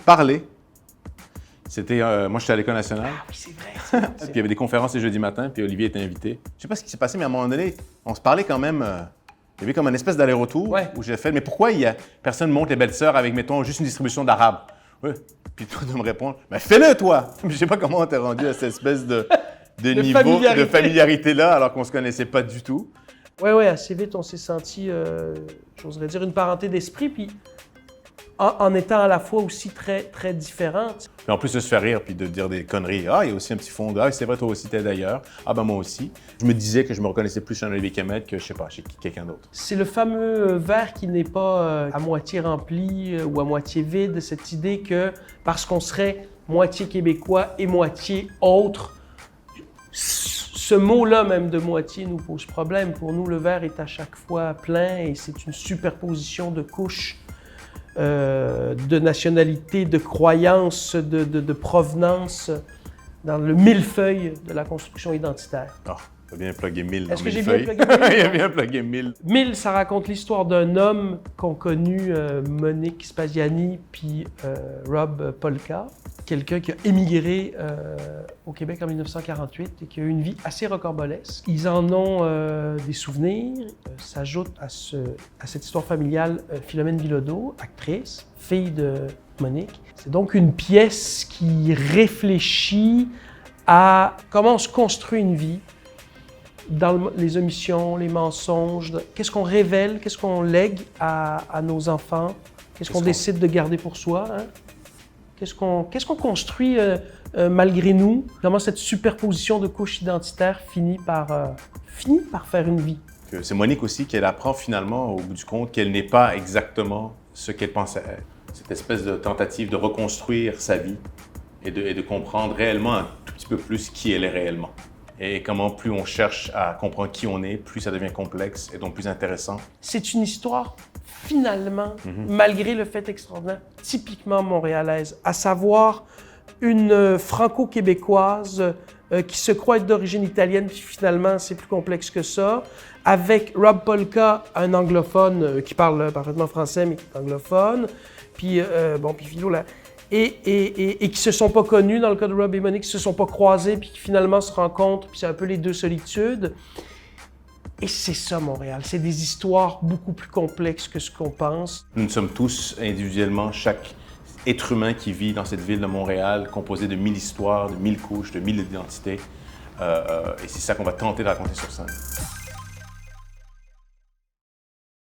parler. C'était, moi, j'étais à l'École nationale. Ah oui, c'est vrai. Puis il y avait des conférences les jeudis matin, puis Olivier était invité. Je sais pas ce qui s'est passé, mais à un moment donné, on se parlait quand même. Il y avait comme une espèce d'aller-retour où j'ai fait, mais pourquoi personne monte les belles-sœurs avec, mettons, juste une distribution d'arabe? Ouais. Puis toi, de me répondre, mais fais-le, toi! Je sais pas comment on t'est rendu à cette espèce de niveau de familiarité-là, alors qu'on se connaissait pas du tout. Oui, assez vite, on s'est senti, j'oserais dire, une parenté d'esprit, puis en étant à la fois aussi très, très différentes. Puis en plus de se faire rire, puis de dire des conneries. Ah, il y a aussi un petit fond de « Ah, c'est vrai, toi aussi, t'es d'ailleurs. Ah, ben moi aussi. » Je me disais que je me reconnaissais plus chez un Olivier Kemet que, je sais pas, chez quelqu'un d'autre. C'est le fameux verre qui n'est pas à moitié rempli ou à moitié vide, cette idée que parce qu'on serait moitié québécois et moitié autre, ce mot-là même de moitié nous pose problème. Pour nous, le verre est à chaque fois plein et c'est une superposition de couches, de nationalité, de croyances, de provenance dans le millefeuille de la construction identitaire. Ah, t'as bien plugué 1000 dans Est-ce que j'ai millefeuille. bien plugué 1000? Il a bien plugué 1000. 1000, ça raconte l'histoire d'un homme qu'ont connu Monique Spaziani puis Rob Polka, quelqu'un qui a émigré au Québec en 1948 et qui a eu une vie assez rocambolesque. Ils en ont des souvenirs. S'ajoute à cette histoire familiale Philomène Bilodeau, actrice, fille de Monique. C'est donc une pièce qui réfléchit à comment on se construit une vie dans les omissions, les mensonges. Qu'est-ce qu'on révèle, qu'est-ce qu'on lègue à nos enfants, qu'est-ce qu'on décide de garder pour soi, hein? Qu'est-ce qu'on construit malgré nous? Comment cette superposition de couches identitaires finit par faire une vie? C'est Monique aussi qu'elle apprend finalement, au bout du compte, qu'elle n'est pas exactement ce qu'elle pensait être. Cette espèce de tentative de reconstruire sa vie et de comprendre réellement un tout petit peu plus qui elle est réellement. Et comment plus on cherche à comprendre qui on est, plus ça devient complexe et donc plus intéressant. C'est une histoire, finalement, malgré le fait extraordinaire, typiquement montréalaise, à savoir une franco-québécoise qui se croit être d'origine italienne, puis finalement, c'est plus complexe que ça, avec Rob Polka, un anglophone qui parle parfaitement français, mais qui est anglophone, puis puis Philo, là, et qui se sont pas connus, dans le cas de Rob et Monique, qui se sont pas croisés, puis qui finalement se rencontrent, puis c'est un peu les deux solitudes. Et c'est ça, Montréal. C'est des histoires beaucoup plus complexes que ce qu'on pense. Nous sommes tous individuellement, chaque être humain qui vit dans cette ville de Montréal, composé de 1000 histoires, de 1000 couches, de 1000 identités. Et c'est ça qu'on va tenter de raconter sur scène.